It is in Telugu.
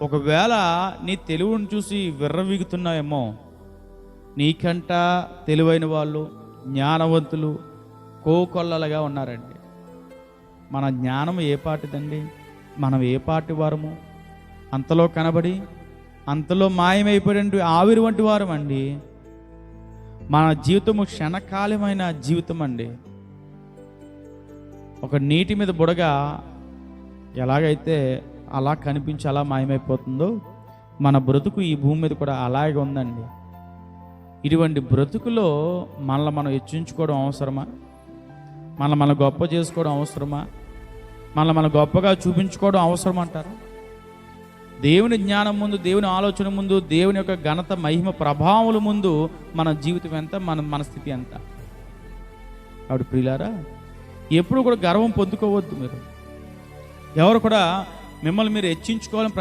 ఒకవేళ నీ తెలివిని చూసి విర్రవీగుతున్నావేమో, నీకంట తెలివైన వాళ్ళు, జ్ఞానవంతులు కోకొల్లలుగా ఉన్నారండి. మన జ్ఞానం ఏ పాటిదండి? మనం ఏ పాటి వారము? అంతలో కనబడి అంతలో మాయమైపోయిన ఆవిరి వంటి వారం అండి. మన జీవితము క్షణకాలమైన జీవితం అండి. ఒక నీటి మీద బుడగ ఎలాగైతే అలా కనిపించి అలా మాయమైపోతుందో, మన బ్రతుకు ఈ భూమి మీద కూడా అలాగే ఉందండి. ఇటువంటి బ్రతుకులో మనల్ని మనం హెచ్చించుకోవడం అవసరమా? మనం గొప్ప చేసుకోవడం అవసరమా? మనం గొప్పగా చూపించుకోవడం అవసరం అంటారా? దేవుని జ్ఞానం ముందు, దేవుని ఆలోచన ముందు, దేవుని యొక్క ఘనత, మహిమ, ప్రభావముల ముందు మన జీవితం ఎంత, మన స్థితి ఎంత? కాబట్టి ప్రియులారా, ఎప్పుడు కూడా గర్వం పొందుకోవద్దు. మీరు ఎవరు కూడా మిమ్మల్ని మీరు హెచ్చించుకోవాలని